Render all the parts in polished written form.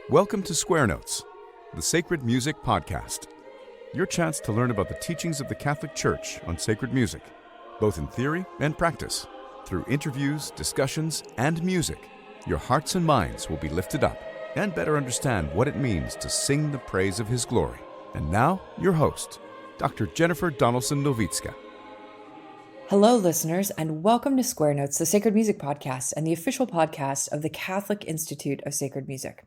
Welcome to Square Notes, the Sacred Music Podcast. Your chance to learn about the teachings of the Catholic Church on sacred music, both in theory and practice. Through interviews, discussions, and music, your hearts and minds will be lifted up and better understand what it means to sing the praise of His glory. And now, your host, Dr. Jennifer Donaldson-Nowicka. Hello, listeners, and welcome to Square Notes, the Sacred Music Podcast, and the official podcast of the Catholic Institute of Sacred Music.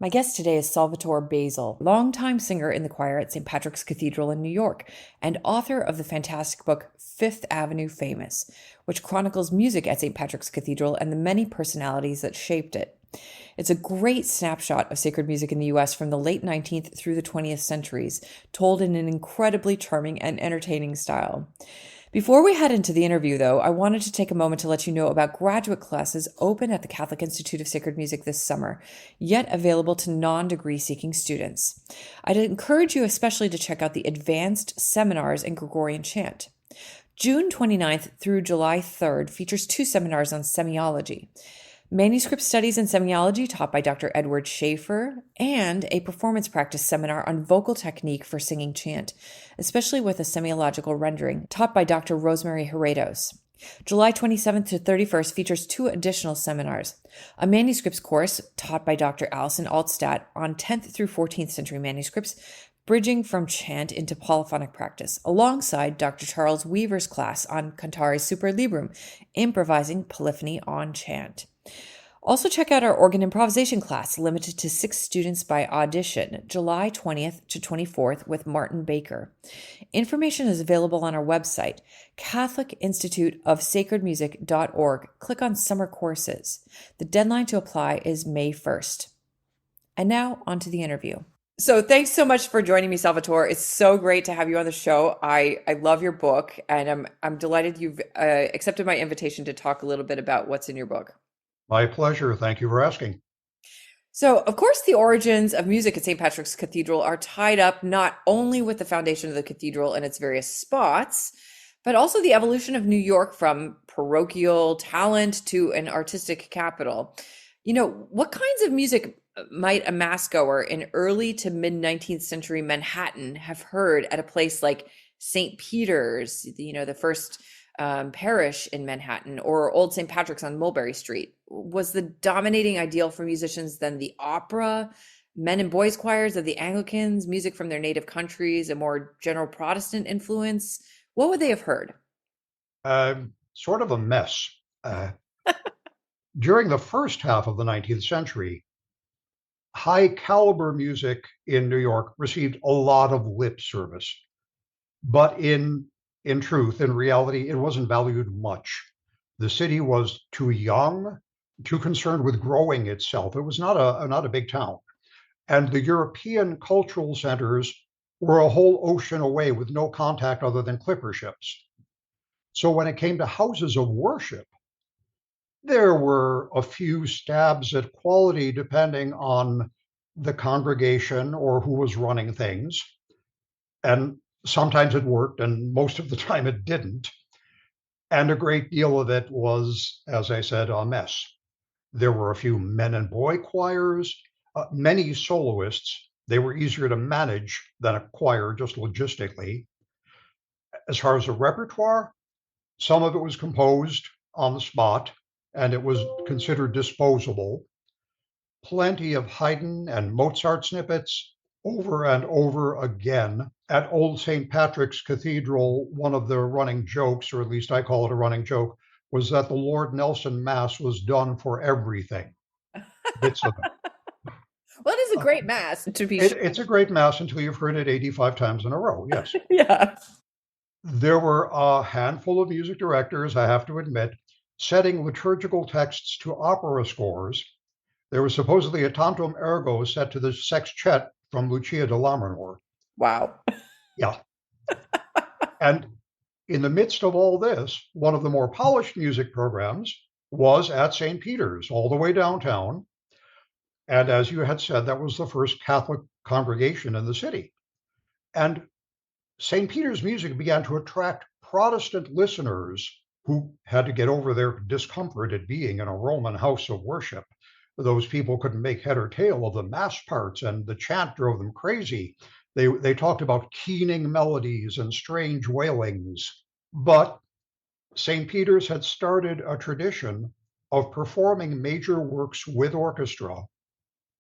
My guest today is Salvatore Basile, longtime singer in the choir at St. Patrick's Cathedral in New York, and author of the fantastic book Fifth Avenue Famous, which chronicles music at St. Patrick's Cathedral and the many personalities that shaped it. It's a great snapshot of sacred music in the U.S. from the late 19th through the 20th centuries, told in an incredibly charming and entertaining style. Before we head into the interview, though, I wanted to take a moment to let you know about graduate classes open at the Catholic Institute of Sacred Music this summer, yet available to non-degree seeking students. I'd encourage you especially to check out the advanced seminars in Gregorian chant. June 29th through July 3rd features 2 seminars on semiology. Manuscript Studies in Semiology taught by Dr. Edward Schaefer, and a performance practice seminar on vocal technique for singing chant, especially with a semiological rendering, taught by Dr. Rosemary Herredos. July 27th to 31st features 2 additional seminars. A manuscripts course taught by Dr. Alison Altstadt on 10th through 14th century manuscripts, bridging from chant into polyphonic practice, alongside Dr. Charles Weaver's class on Cantare Super Librum, improvising polyphony on chant. Also check out our organ improvisation class, limited to 6 students by audition, July 20th to 24th with Martin Baker. Information is available on our website, catholicinstituteofsacredmusic.org. Click on Summer Courses. The deadline to apply is May 1st. And now, on to the interview. So thanks so much for joining me, Salvatore. It's so great to have you on the show. I love your book, and I'm delighted you've accepted my invitation to talk a little bit about what's in your book. My pleasure. Thank you for asking. So, of course, the origins of music at St. Patrick's Cathedral are tied up not only with the foundation of the cathedral and its various spots, but also the evolution of New York from parochial talent to an artistic capital. You know, what kinds of music might a mass goer in early to mid 19th century Manhattan have heard at a place like St. Peter's, the first parish in Manhattan, or Old St. Patrick's on Mulberry Street? Was the dominating ideal for musicians then the opera, men and boys choirs of the Anglicans, music from their native countries, a more general Protestant influence? What would they have heard? Sort of a mess. During the first half of the 19th century, high caliber music in New York received a lot of lip service, but in truth, in reality, it wasn't valued much. The city was too young, too concerned with growing itself. It was not a big town. And the European cultural centers were a whole ocean away with no contact other than clipper ships. So when it came to houses of worship, there were a few stabs at quality depending on the congregation or who was running things. And sometimes it worked, and most of the time it didn't. And a great deal of it was, as I said, a mess. There were a few men and boy choirs, many soloists. They were easier to manage than a choir, just logistically. As far as the repertoire, some of it was composed on the spot, and it was considered disposable. Plenty of Haydn and Mozart snippets over and over again. At Old St. Patrick's Cathedral, one of the running jokes, or at least I call it a running joke, was that the Lord Nelson Mass was done for everything. Bits of it. Well, it is a great mass, to be sure. It's a great mass until you've heard it 85 times in a row, yes. Yeah. There were a handful of music directors, I have to admit, setting liturgical texts to opera scores. There was supposedly a tantum ergo set to the sextet from Lucia de Lammermoor. Wow. Yeah. And in the midst of all this, one of the more polished music programs was at St. Peter's, all the way downtown. And as you had said, that was the first Catholic congregation in the city. And St. Peter's music began to attract Protestant listeners who had to get over their discomfort at being in a Roman house of worship. those people couldn't make head or tail of the mass parts, and the chant drove them crazy. They talked about keening melodies and strange wailings. But St. Peter's had started a tradition of performing major works with orchestra.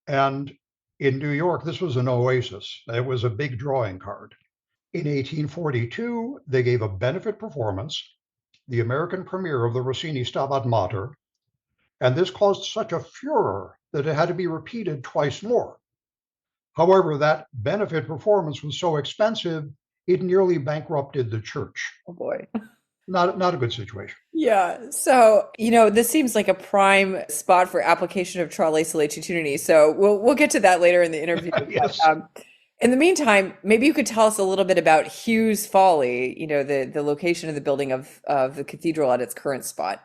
And in New York, this was an oasis. It was a big drawing card. In 1842, they gave a benefit performance, the American premiere of the Rossini Stabat Mater, and this caused such a furor that it had to be repeated twice more. However, that benefit performance was so expensive, it nearly bankrupted the church. Oh boy. Not a good situation. Yeah. So, this seems like a prime spot for application of Trale Sollecitudini. So we'll get to that later in the interview. Yes. But, in the meantime, maybe you could tell us a little bit about Hughes Folly, the location of the building of the cathedral at its current spot.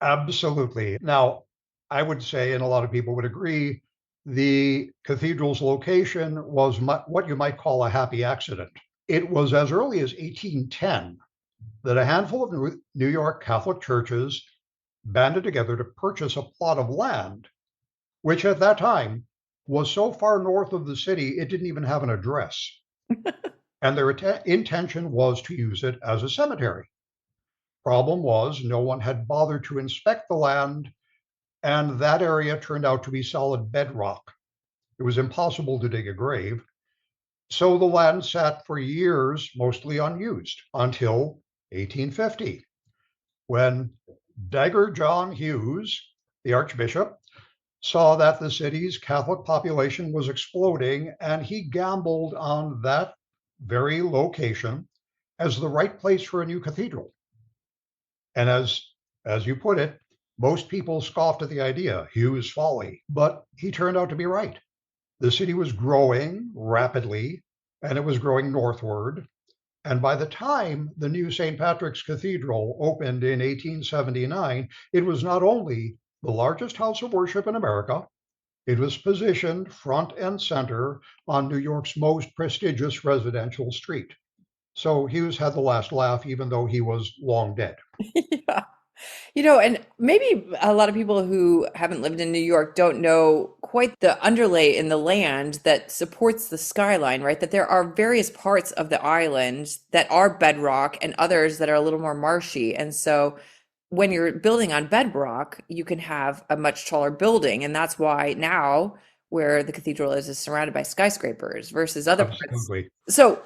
Absolutely. Now, I would say, and a lot of people would agree, the cathedral's location was what you might call a happy accident. It was as early as 1810 that a handful of New York Catholic churches banded together to purchase a plot of land, which at that time was so far north of the city, it didn't even have an address. And their intention was to use it as a cemetery. Problem was, no one had bothered to inspect the land, and that area turned out to be solid bedrock. It was impossible to dig a grave. So the land sat for years, mostly unused, until 1850, when Dagger John Hughes, the Archbishop, saw that the city's Catholic population was exploding, and he gambled on that very location as the right place for a new cathedral. And as you put it, most people scoffed at the idea, Hughes' folly, but he turned out to be right. The city was growing rapidly, and it was growing northward. And by the time the new St. Patrick's Cathedral opened in 1879, it was not only the largest house of worship in America, it was positioned front and center on New York's most prestigious residential street. So Hughes had the last laugh, even though he was long dead. Yeah. And maybe a lot of people who haven't lived in New York don't know quite the underlay in the land that supports the skyline, right? That there are various parts of the island that are bedrock and others that are a little more marshy. And so when you're building on bedrock, you can have a much taller building. And that's why now where the cathedral is surrounded by skyscrapers versus other Absolutely. parts. So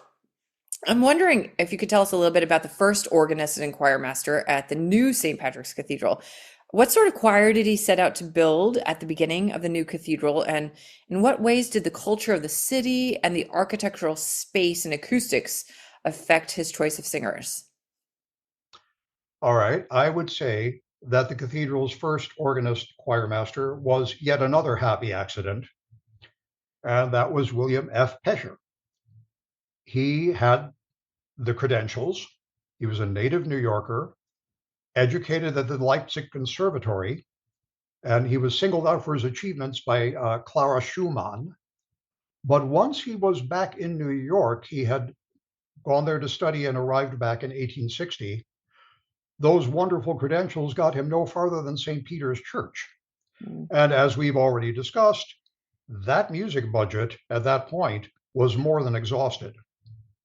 I'm wondering if you could tell us a little bit about the first organist and choir master at the new St. Patrick's Cathedral. What sort of choir did he set out to build at the beginning of the new cathedral? And in what ways did the culture of the city and the architectural space and acoustics affect his choice of singers? All right. I would say that the cathedral's first organist choir master was yet another happy accident, and that was William F. Pesher. He had the credentials. He was a native New Yorker, educated at the Leipzig Conservatory, and he was singled out for his achievements by Clara Schumann. But once he was back in New York, he had gone there to study and arrived back in 1860. Those wonderful credentials got him no farther than St. Peter's Church. And as we've already discussed, that music budget at that point was more than exhausted.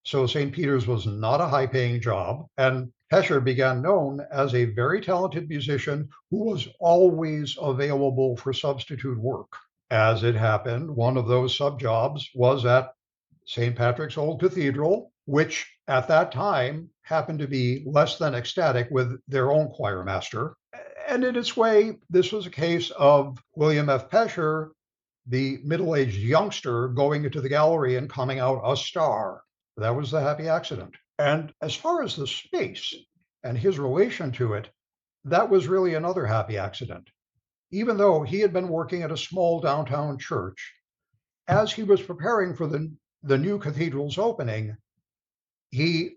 So St. Peter's was not a high-paying job, and Pesher began known as a very talented musician who was always available for substitute work. As it happened, one of those sub-jobs was at St. Patrick's Old Cathedral, which at that time happened to be less than ecstatic with their own choir master. And in its way, this was a case of William F. Pesher, the middle-aged youngster, going into the gallery and coming out a star. That was the happy accident. And as far as the space and his relation to it, that was really another happy accident. Even though he had been working at a small downtown church, as he was preparing for the new cathedral's opening, he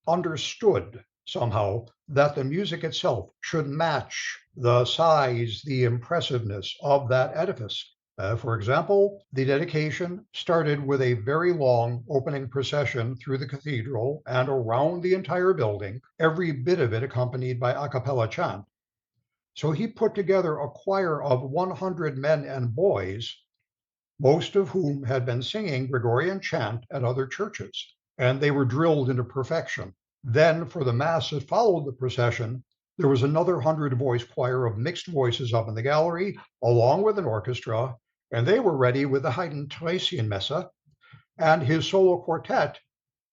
understood somehow that the music itself should match the size, the impressiveness of that edifice. For example, the dedication started with a very long opening procession through the cathedral and around the entire building, every bit of it accompanied by a cappella chant. So he put together a choir of 100 men and boys, most of whom had been singing Gregorian chant at other churches, and they were drilled into perfection. Then, for the mass that followed the procession, there was another 100-voice choir of mixed voices up in the gallery, along with an orchestra, and they were ready with the Haydn Theresian Messe, and his solo quartet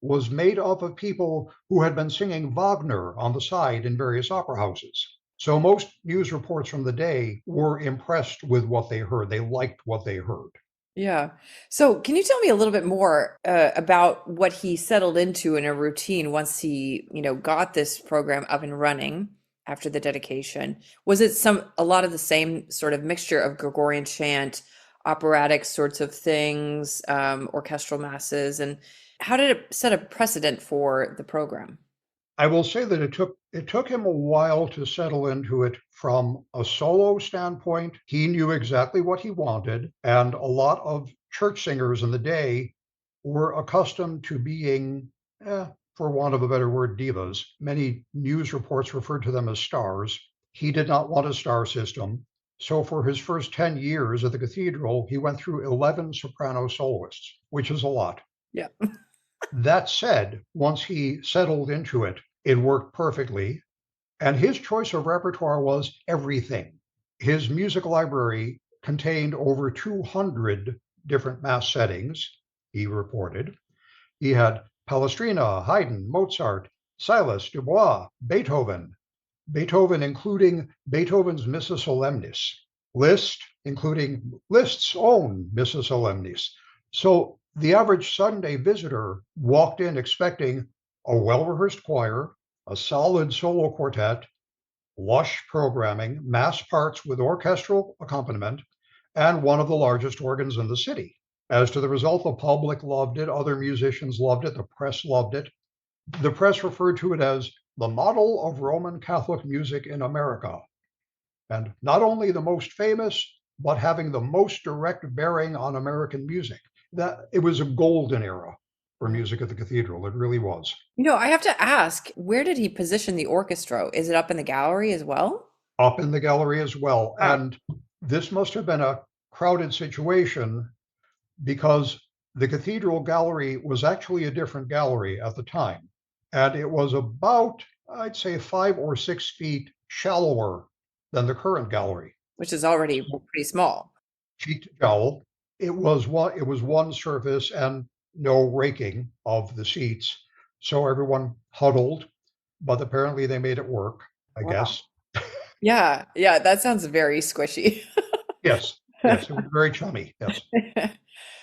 was made up of people who had been singing Wagner on the side in various opera houses. So most news reports from the day were impressed with what they heard. They liked what they heard. Yeah. So, can you tell me a little bit more about what he settled into in a routine once he, got this program up and running after the dedication? Was it a lot of the same sort of mixture of Gregorian chant, operatic sorts of things, orchestral masses, and how did it set a precedent for the program? I will say that it took him a while to settle into it from a solo standpoint. He knew exactly what he wanted, and a lot of church singers in the day were accustomed to being, for want of a better word, divas. Many news reports referred to them as stars. He did not want a star system. So for his first 10 years at the cathedral, he went through 11 soprano soloists, which is a lot. Yeah. That said, once he settled into it, it worked perfectly. And his choice of repertoire was everything. His music library contained over 200 different mass settings, he reported. He had Palestrina, Haydn, Mozart, Silas, Dubois, Beethoven including Beethoven's Missa Solemnis, Liszt, including Liszt's own Missa Solemnis. So the average Sunday visitor walked in expecting a well-rehearsed choir, a solid solo quartet, lush programming, mass parts with orchestral accompaniment, and one of the largest organs in the city. As to the result, the public loved it, other musicians loved it, the press loved it. The press referred to it as the model of Roman Catholic music in America. And not only the most famous, but having the most direct bearing on American music. That it was a golden era for music at the cathedral. It really was. I have to ask, where did he position the orchestra? Is it up in the gallery as well? Up in the gallery as well. Wow. And this must have been a crowded situation because the cathedral gallery was actually a different gallery at the time. And it was about, I'd say, 5 or 6 feet shallower than the current gallery. Which is already pretty small. Cheek to jowl. It was one surface and no raking of the seats. So everyone huddled, but apparently they made it work, I guess. Yeah, that sounds very squishy. Yes, it was very chummy, yes.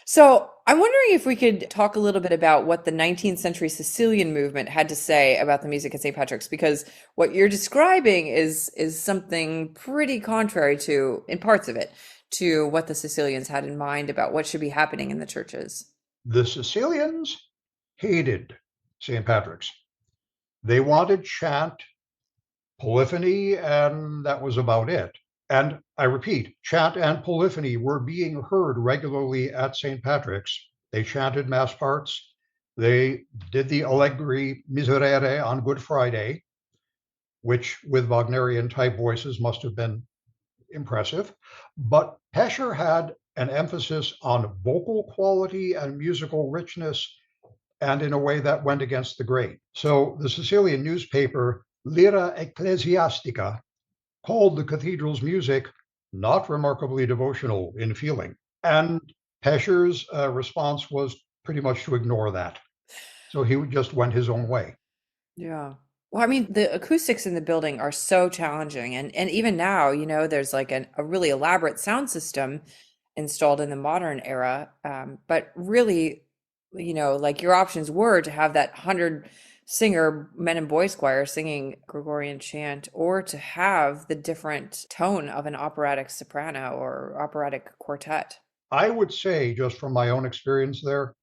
So I'm wondering if we could talk a little bit about what the 19th century Sicilian movement had to say about the music at St. Patrick's, because what you're describing is something pretty contrary to, in parts of it, to what the Sicilians had in mind about what should be happening in the churches. The Sicilians hated St. Patrick's. They wanted chant, polyphony, and that was about it. And I repeat, chant and polyphony were being heard regularly at St. Patrick's. They chanted mass parts. They did the Allegri Miserere on Good Friday, which with Wagnerian type voices must have been impressive. But Pescher had an emphasis on vocal quality and musical richness, and in a way that went against the grain. So the Sicilian newspaper Lyra Ecclesiastica called the cathedral's music not remarkably devotional in feeling. And Pescher's response was pretty much to ignore that. So he just went his own way. Yeah. Well, I mean, the acoustics in the building are so challenging. And even now, there's like a really elaborate sound system installed in the modern era. But really, like your options were to have that 100-singer men and boys choir singing Gregorian chant, or to have the different tone of an operatic soprano or operatic quartet. I would say, just from my own experience there,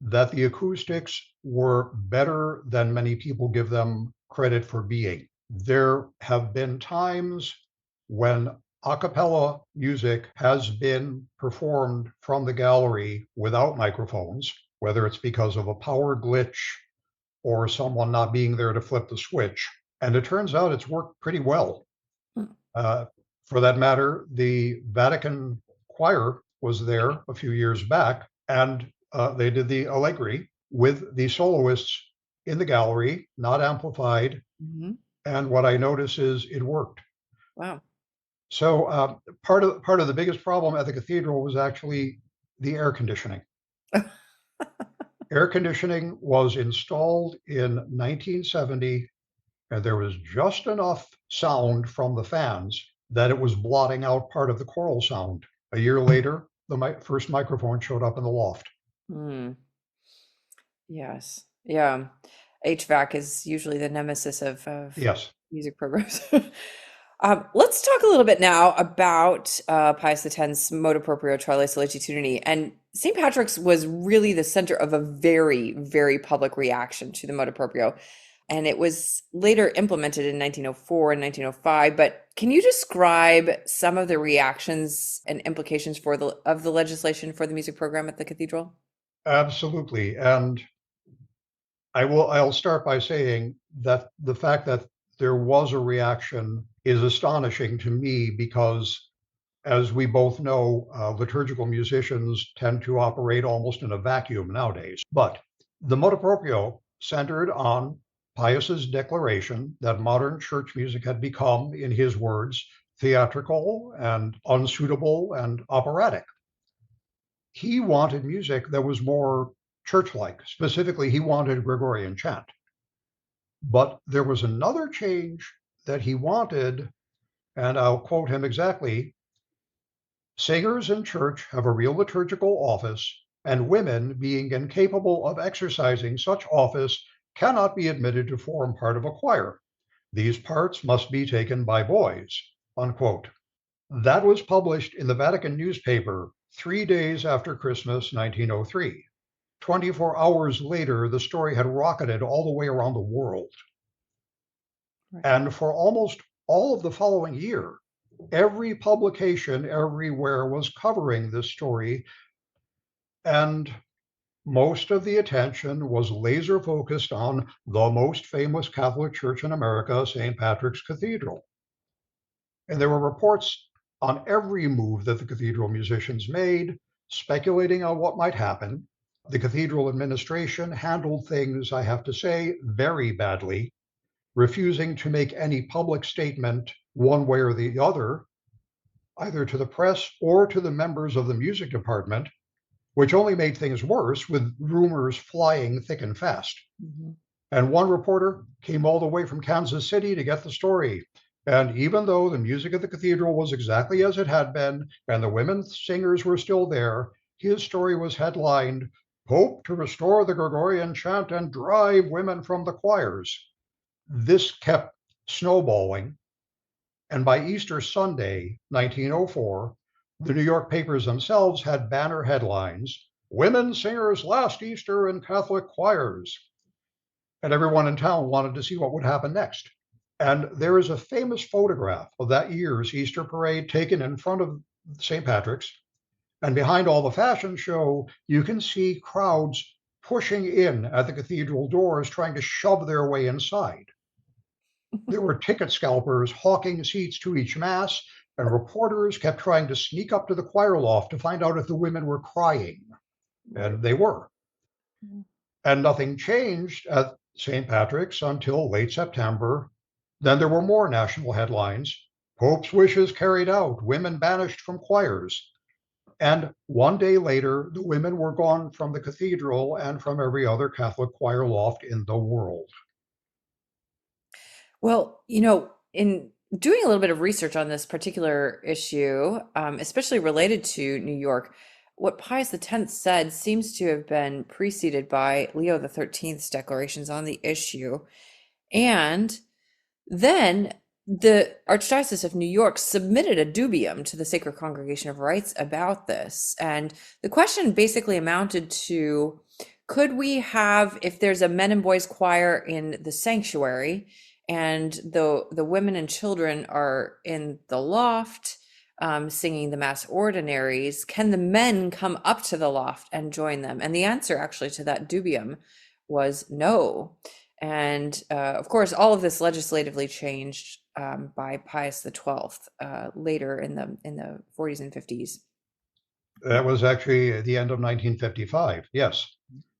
that the acoustics were better than many people give them credit for being. There have been times when a cappella music has been performed from the gallery without microphones, whether it's because of a power glitch or someone not being there to flip the switch. And it turns out it's worked pretty well. For that matter, the Vatican choir was there a few years back, and they did the Allegri with the soloists in the gallery, not amplified. Mhm. And what I notice is it worked. Wow. So part of the biggest problem at the cathedral was actually the air conditioning. Air conditioning was installed in 1970, and there was just enough sound from the fans that it was blotting out part of the choral sound. A year later, the first microphone showed up in the loft. Hmm. Yes. Yeah. HVAC is usually the nemesis of Yes, music programs. Let's talk a little bit now about Pius X's motu proprio Troile Sollecitudini. And St. Patrick's was really the center of a very, very public reaction to the motu proprio. And it was later implemented in 1904 and 1905. But can you describe some of the reactions and implications of the legislation for the music program at the cathedral? absolutely. And I'll start by saying that the fact that there was a reaction is astonishing to me because, as we both know, liturgical musicians tend to operate almost in a vacuum nowadays. But the motu proprio centered on Pius's declaration that modern church music had become, in his words, theatrical and unsuitable and operatic. He wanted music that was more church-like. Specifically, he wanted Gregorian chant. But there was another change that he wanted, and I'll quote him exactly. Singers in church have a real liturgical office, and women, being incapable of exercising such office, cannot be admitted to form part of a choir. These parts must be taken by boys. Unquote. That was published in the Vatican newspaper 3 days after Christmas, 1903. 24 hours later, the story had rocketed all the way around the world. Right. And for almost all of the following year, every publication everywhere was covering this story, and most of the attention was laser focused on the most famous Catholic church in America, St. Patrick's Cathedral. And there were reports on every move that the cathedral musicians made, speculating on what might happen. The cathedral administration handled things, I have to say, very badly, refusing to make any public statement one way or the other, either to the press or to the members of the music department, which only made things worse with rumors flying thick and fast. Mhm. And one reporter came all the way from Kansas City to get the story. And even though the music at the cathedral was exactly as it had been, and the women singers were still there, his story was headlined, "Pope to restore the Gregorian chant and drive women from the choirs." This kept snowballing. And by Easter Sunday, 1904, the New York papers themselves had banner headlines, "Women singers last Easter in Catholic choirs." And everyone in town wanted to see what would happen next. And there is a famous photograph of that year's Easter parade taken in front of St. Patrick's. And behind all the fashion show, you can see crowds pushing in at the cathedral doors, trying to shove their way inside. There were ticket scalpers hawking seats to each mass, and reporters kept trying to sneak up to the choir loft to find out if the women were crying. And they were. Mhm. And nothing changed at St. Patrick's until late September. Then there were more national headlines. Pope's wishes carried out, women banished from choirs. And one day later, the women were gone from the cathedral and from every other Catholic choir loft in the world. Well, in doing a little bit of research on this particular issue, especially related to New York, what Pius X said seems to have been preceded by Leo XIII's declarations on the issue. And then the Archdiocese of New York submitted a dubium to the Sacred Congregation of Rites about this. And the question basically amounted to, could we have, if there's a men and boys choir in the sanctuary and the women and children are in the loft singing the Mass ordinaries, can the men come up to the loft and join them? And the answer actually to that dubium was no. And of course, all of this legislatively changed by Pius XII later in the 40s and 50s. That was actually at the end of 1955. Yes,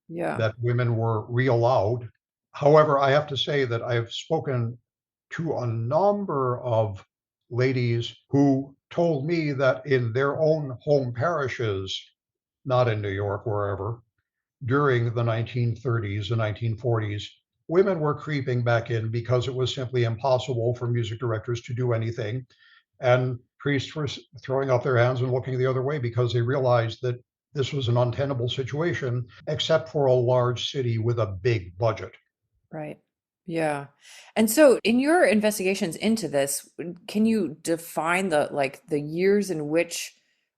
Yeah. that women were re-allowed. However, I have to say that I've spoken to a number of ladies who told me that in their own home parishes, not in New York, wherever, during the 1930s and 1940s, women were creeping back in because it was simply impossible for music directors to do anything. And priests were throwing up their hands and looking the other way because they realized that this was an untenable situation, except for a large city with a big budget. Right. Yeah. And so in your investigations into this, can you define the years in which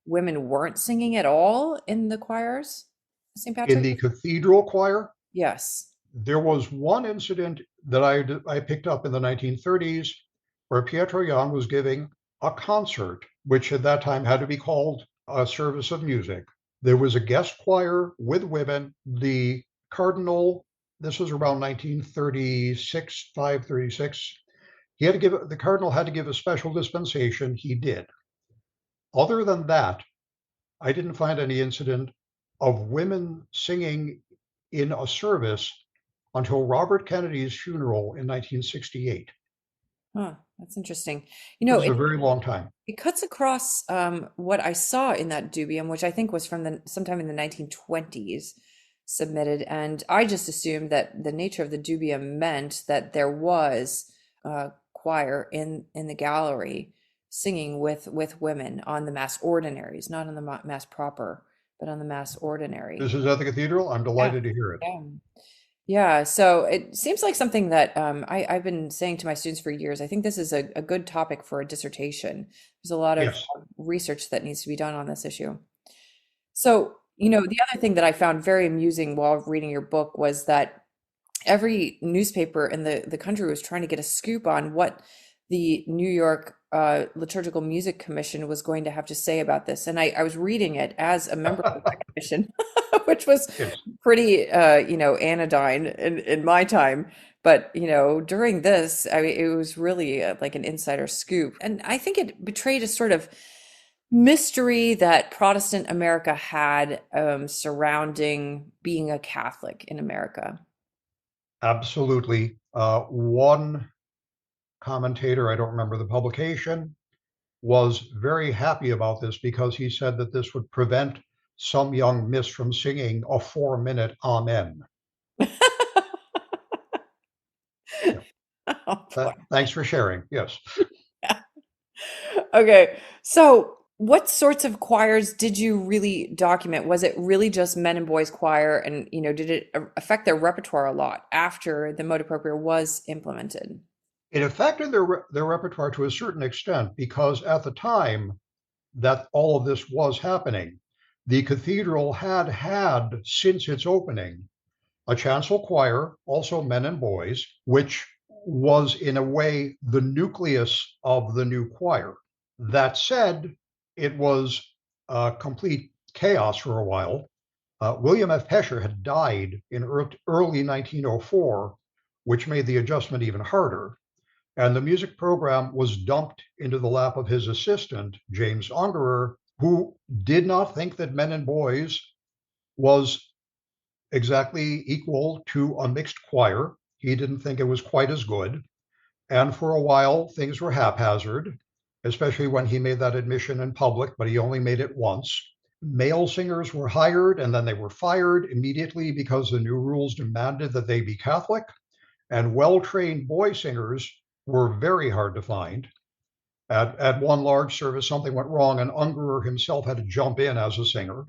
women weren't singing at all in the choirs, St. In Patrick? the cathedral choir, Yes. there was one incident that I picked up in the 1930s where Pietro Jan was giving a concert, which at that time had to be called a service of music. There was a guest choir with women. The cardinal, this was around 1936, 536. The cardinal had to give a special dispensation. He did. Other than that, I didn't find any incident of women singing in a service until Robert Kennedy's funeral in 1968. Huh, that's interesting. This is a very long time. It cuts across what I saw in that dubium, which I think was from sometime in the 1920s submitted, and I just assumed that the nature of the dubium meant that there was a choir in the gallery singing with women on the mass ordinaries, not on the mass proper, but on the mass ordinary. This is at the cathedral. I'm delighted to hear it. Yeah. Yeah, so it seems like something that I've been saying to my students for years. I think this is a good topic for a dissertation. There's a lot of Yes. research that needs to be done on this issue. So, the other thing that I found very amusing while reading your book was that every newspaper in the country was trying to get a scoop on what the New York Liturgical Music Commission was going to have to say about this. And I was reading it as a member of that commission, which was Yes. pretty, anodyne in my time. But, during this, I mean, it was really like an insider scoop. And I think it betrayed a sort of mystery that Protestant America had surrounding being a Catholic in America. Absolutely. One commentator, I don't remember the publication, was very happy about this because he said that this would prevent some young miss from singing a 4-minute amen. Oh, boy. Thanks for sharing. Yes. Okay, so what sorts of choirs did you really document? Was it really just men and boys choir, and did it affect their repertoire a lot after the motu proprio was implemented? It affected their repertoire to a certain extent because at the time that all of this was happening, the cathedral had since its opening a chancel choir, also men and boys, which was in a way the nucleus of the new choir. That said, it was complete chaos for a while. William F. Pesher had died in early 1904, which made the adjustment even harder. And the music program was dumped into the lap of his assistant, James Ungerer, who did not think that men and boys was exactly equal to a mixed choir. He didn't think it was quite as good. And for a while, things were haphazard, especially when he made that admission in public, but he only made it once. Male singers were hired and then they were fired immediately because the new rules demanded that they be Catholic. And well-trained boy singers were very hard to find. At one large service, something went wrong, and Ungerer himself had to jump in as a singer.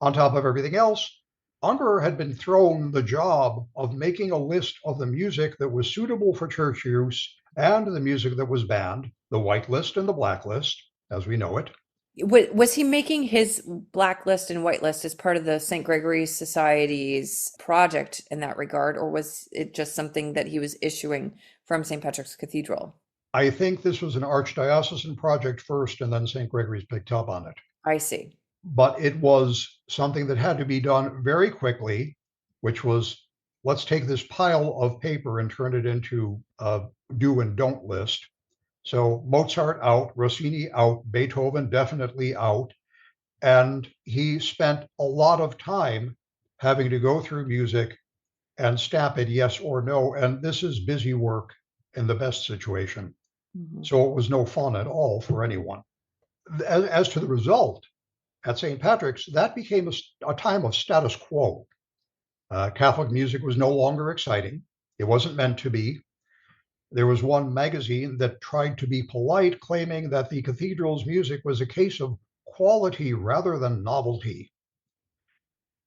On top of everything else, Ungerer had been thrown the job of making a list of the music that was suitable for church use and the music that was banned, the white list and the black list, as we know it. Was he making his black list and white list as part of the St. Gregory's Society's project in that regard, or was it just something that he was issuing from St. Patrick's Cathedral? I think this was an archdiocesan project first, and then St. Gregory's picked up on it. I see. But it was something that had to be done very quickly, which was let's take this pile of paper and turn it into a do and don't list. So Mozart out, Rossini out, Beethoven definitely out. And he spent a lot of time having to go through music and stamp it yes or no. And this is busy work in the best situation. Mhm. So it was no fun at all for anyone. As to the result, at St. Patrick's, that became a time of status quo. Catholic music was no longer exciting. It wasn't meant to be. There was one magazine that tried to be polite, claiming that the cathedral's music was a case of quality rather than novelty.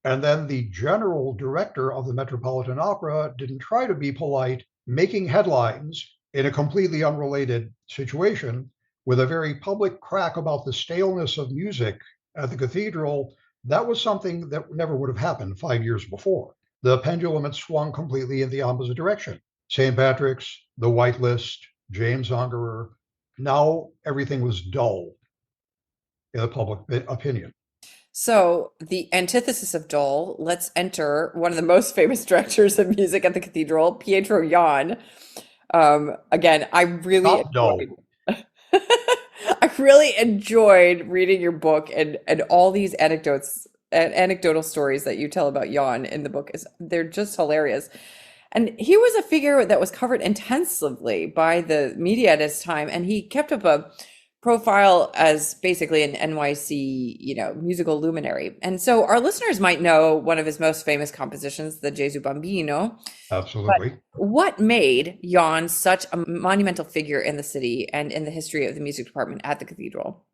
And then the general director of the Metropolitan Opera didn't try to be polite, making headlines in a completely unrelated situation with a very public crack about the staleness of music at the cathedral. That was something that never would have happened 5 years before. The pendulum had swung completely in the opposite direction. St. Patrick's, the White List, James Ungerer. Now everything was dull in the public opinion. So, the antithesis of dull, let's enter one of the most famous directors of music at the cathedral, Pietro Jan. Again, Not dull. I really enjoyed reading your book and all these anecdotes and anecdotal stories that you tell about Jan in the book they're just hilarious. And he was a figure that was covered intensively by the media at his time, and he kept up a profile as basically an NYC, musical luminary. And so our listeners might know one of his most famous compositions, the Gesù Bambino. But Absolutely. what made Jan such a monumental figure in the city and in the history of the music department at the cathedral?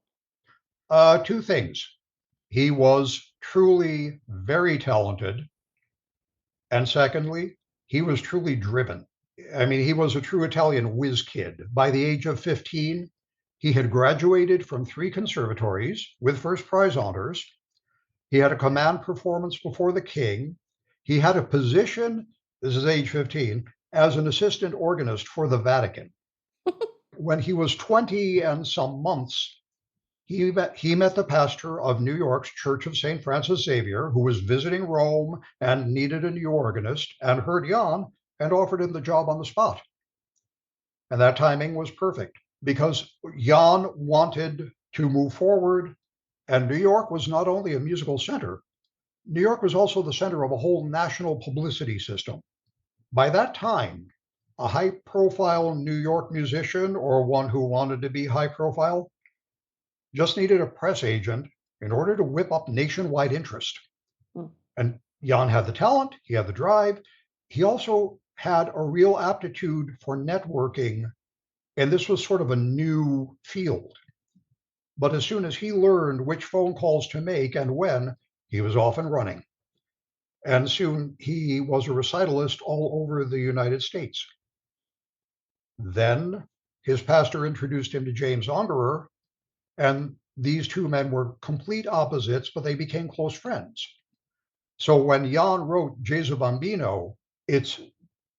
Two things. He was truly very talented. And secondly, he was truly driven. I mean, he was a true Italian whiz kid. By the age of 15, he had graduated from 3 conservatories with first prize honors. He had a command performance before the king. He had a position, this is age 15, as an assistant organist for the Vatican. When he was 20 and some months, he met the pastor of New York's Church of St. Francis Xavier, who was visiting Rome and needed a new organist, and heard Jan and offered him the job on the spot. And that timing was perfect because Jan wanted to move forward, and New York was not only a musical center, New York was also the center of a whole national publicity system. By that time, a high profile New York musician or one who wanted to be high profile just needed a press agent in order to whip up nationwide interest. And Jan had the talent, he had the drive. He also had a real aptitude for networking, and this was sort of a new field. But as soon as he learned which phone calls to make and when, he was off and running. And soon he was a recitalist all over the United States. Then his pastor introduced him to James Ungerer, and these two men were complete opposites, but they became close friends. So when Jan wrote Gesù Bambino, its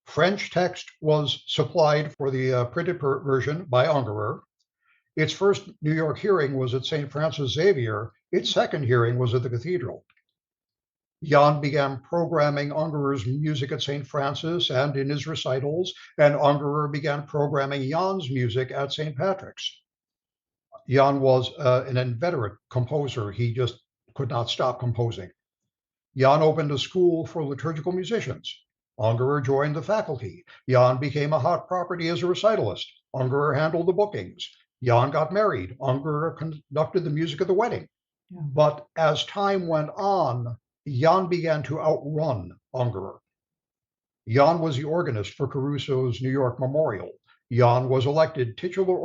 French text was supplied for the printed version by Ungerer. Its first New York hearing was at St. Francis Xavier. Its second hearing was at the cathedral. Jan began programming Ungerer's music at St. Francis and in his recitals, and Ungerer began programming Jan's music at St. Patrick's. Jan was an inveterate composer. He just could not stop composing. Jan opened a school for liturgical musicians. Ungerer joined the faculty. Jan became a hot property as a recitalist. Ungerer handled the bookings. Jan got married. Ungerer conducted the music at the wedding. Yeah. But as time went on, Jan began to outrun Ungerer. Jan was the organist for Caruso's New York Memorial. Jan was elected titular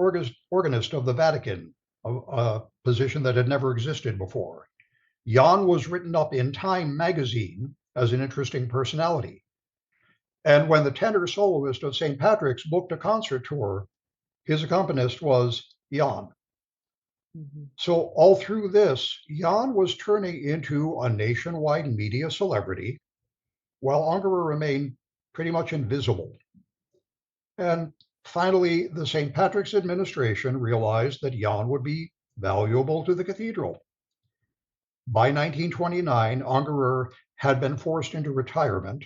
organist of the Vatican, a position that had never existed before. Jan was written up in Time magazine as an interesting personality. And when the tenor soloist of St. Patrick's booked a concert tour, his accompanist was Jan. Mm-hmm. So all through this, Jan was turning into a nationwide media celebrity, while Ungerer remained pretty much invisible. And finally, the St. Patrick's administration realized that Jan would be valuable to the cathedral. By 1929, Ungerer had been forced into retirement.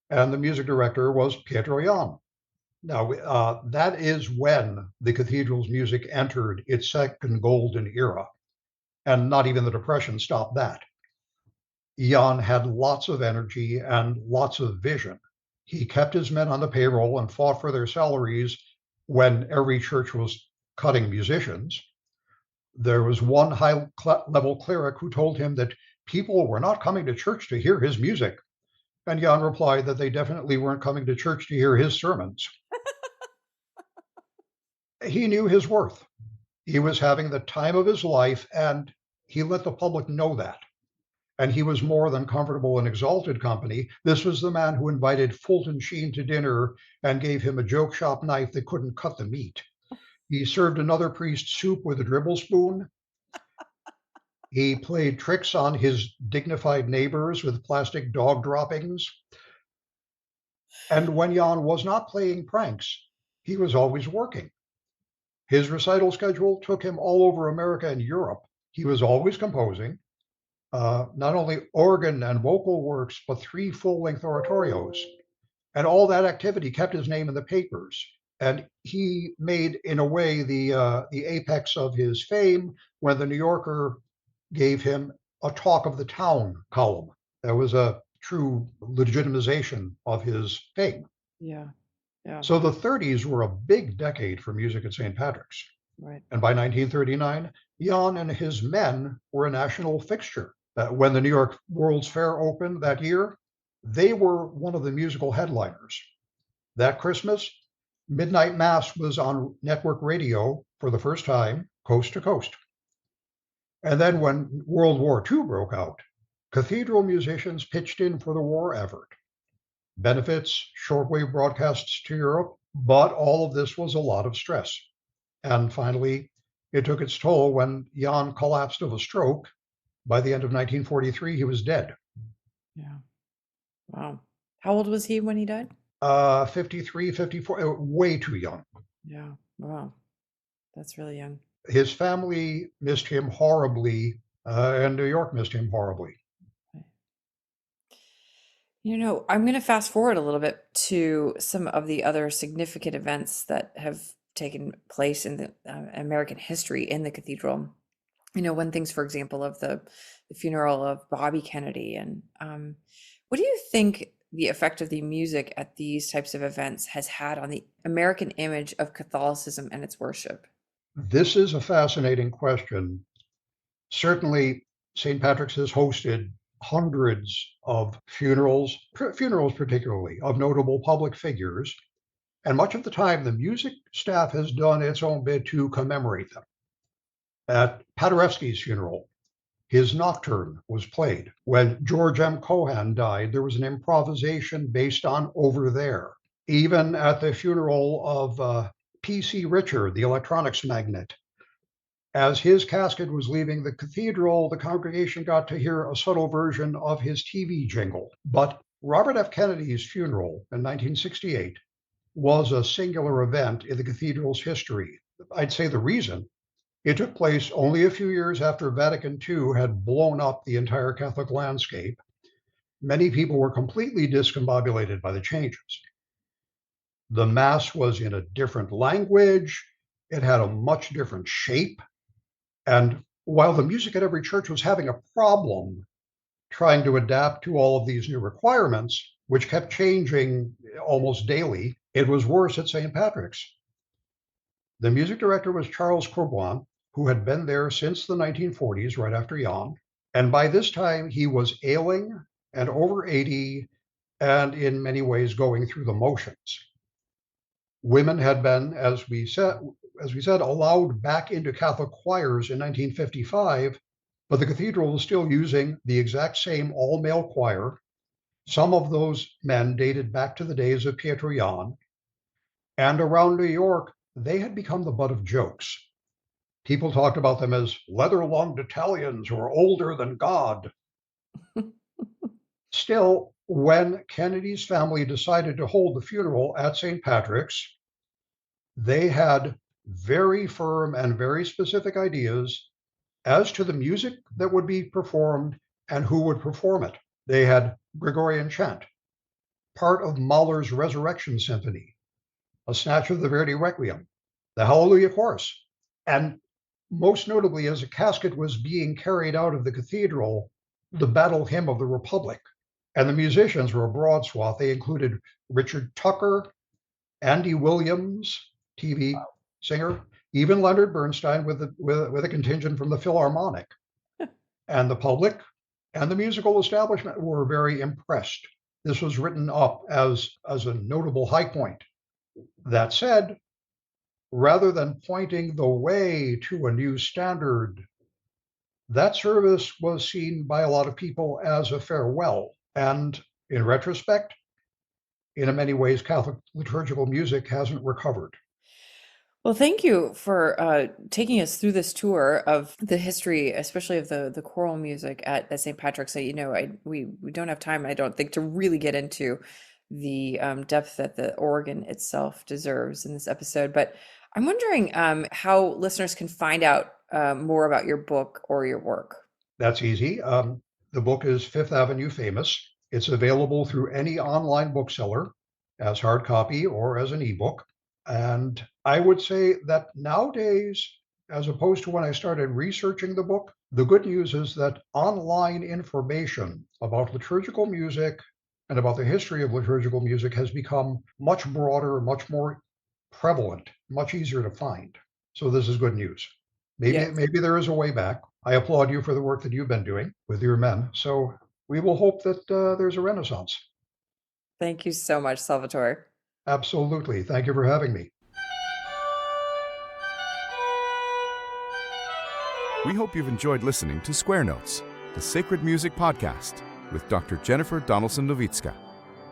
and the music director was Pietro Jan. Now, that is when the cathedral's music entered its second golden era, and not even the Depression stopped that. Jan had lots of energy and lots of vision. He kept his men on the payroll and fought for their salaries when every church was cutting musicians. There was one high-level cleric who told him that people were not coming to church to hear his music. And Jan replied that they definitely weren't coming to church to hear his sermons. He knew his worth. He was having the time of his life, and he let the public know that. And he was more than comfortable in exalted company. This was the man who invited Fulton Sheen to dinner and gave him a joke shop knife that couldn't cut the meat. He served another priest soup with a dribble spoon. He played tricks on his dignified neighbors with plastic dog droppings. And when Jan was not playing pranks, he was always working. His recital schedule took him all over America and Europe. He was always composing, not only organ and vocal works, but 3 full-length oratorios. And all that activity kept his name in the papers. And he made, in a way, the apex of his fame when the New Yorker gave him a Talk of the Town column. That was a true legitimization of his fame. Yeah. Yeah. So the 30s were a big decade for music at St. Patrick's. Right. And by 1939, Jan and his men were a national fixture. When the New York World's Fair opened that year, they were one of the musical headliners. That Christmas, Midnight Mass was on network radio for the first time, coast to coast. And then when World War II broke out, cathedral musicians pitched in for the war effort. Benefits, shortwave broadcasts to Europe, but all of this was a lot of stress. And finally, it took its toll when Jan collapsed of a stroke. By the end of 1943, he was dead. Yeah. Wow. How old was he when he died? 53, 54, way too young. Yeah. Wow. That's really young. His family missed him horribly, and New York missed him horribly. I'm going to fast forward a little bit to some of the other significant events that have taken place in the American history in the cathedral. One thing's, for example, of the funeral of Bobby Kennedy. And what do you think the effect of the music at these types of events has had on the American image of Catholicism and its worship? This is a fascinating question. Certainly, St. Patrick's has hosted hundreds of funerals particularly, of notable public figures. And much of the time, the music staff has done its own bit to commemorate them. At Paderewski's funeral, his nocturne was played. When George M. Cohan died, there was an improvisation based on Over There. Even at the funeral of P.C. Richard, the electronics magnate, as his casket was leaving the cathedral, the congregation got to hear a subtle version of his TV jingle. But Robert F. Kennedy's funeral in 1968 was a singular event in the cathedral's history. I'd say the reason: it took place only a few years after Vatican II had blown up the entire Catholic landscape. Many people were completely discombobulated by the changes. The Mass was in a different language. It had a much different shape. And while the music at every church was having a problem trying to adapt to all of these new requirements, which kept changing almost daily, it was worse at St. Patrick's. The music director was Charles Courbois, who had been there since the 1940s, right after Jan. And by this time, he was ailing and over 80 and in many ways going through the motions. Women had been, as we said, allowed back into Catholic choirs in 1955, but the cathedral was still using the exact same all-male choir. Some of those men dated back to the days of Pietro Jan. And around New York, they had become the butt of jokes. People talked about them as leather-lunged Italians who are older than God. Still, when Kennedy's family decided to hold the funeral at St. Patrick's, they had very firm and very specific ideas as to the music that would be performed and who would perform it. They had Gregorian chant. part of Mahler's Resurrection Symphony, a snatch of the Verdi Requiem, the Hallelujah Chorus, and most notably, as a casket was being carried out of the cathedral, the Battle Hymn of the Republic. And the musicians were a broad swath. They included Richard Tucker, Andy Williams, TV singer, even Leonard Bernstein with a contingent from the Philharmonic. And the public and the musical establishment were very impressed. This was written up as a notable high point. That said, rather than pointing the way to a new standard, that service was seen by a lot of people as a farewell. And in retrospect, in many ways, Catholic liturgical music hasn't recovered. Well, thank you for taking us through this tour of the history, especially of the choral music at St. Patrick's. We don't have time, I don't think, to really get into the depth that the organ itself deserves in this episode. But I'm wondering how listeners can find out more about your book or your work. That's easy. The book is Fifth Avenue Famous. It's available through any online bookseller as hard copy or as an ebook. And I would say that nowadays, as opposed to when I started researching the book, the good news is that online information about liturgical music and about the history of liturgical music has become much broader, much more prevalent, much easier to find. So this is good news. Maybe there is a way back. I applaud you for the work that you've been doing with your men. So we will hope that there's a renaissance. Thank you so much, Salvatore. Absolutely. Thank you for having me. We hope you've enjoyed listening to Square Notes, the Sacred Music Podcast with Dr. Jennifer Donaldson-Nowicka.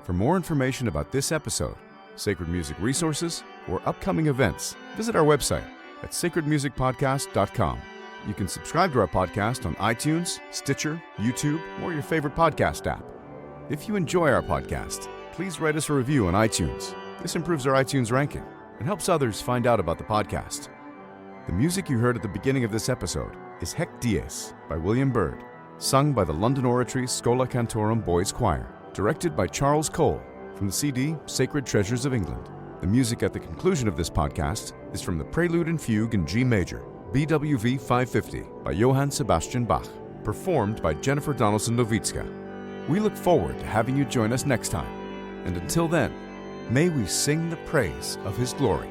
For more information about this episode, sacred music resources, or upcoming events, visit our website at sacredmusicpodcast.com. You can subscribe to our podcast on iTunes, Stitcher, YouTube, or your favorite podcast app. If you enjoy our podcast, please write us a review on iTunes. This improves our iTunes ranking and helps others find out about the podcast. The music you heard at the beginning of this episode is Hec Dies by William Byrd, sung by the London Oratory Schola Cantorum Boys Choir, directed by Charles Cole from the CD Sacred Treasures of England. The music at the conclusion of this podcast is from the Prelude and Fugue in G Major, BWV 550 by Johann Sebastian Bach, performed by Jennifer Donaldson-Nowicka. We look forward to having you join us next time, and until then, may we sing the praise of His glory.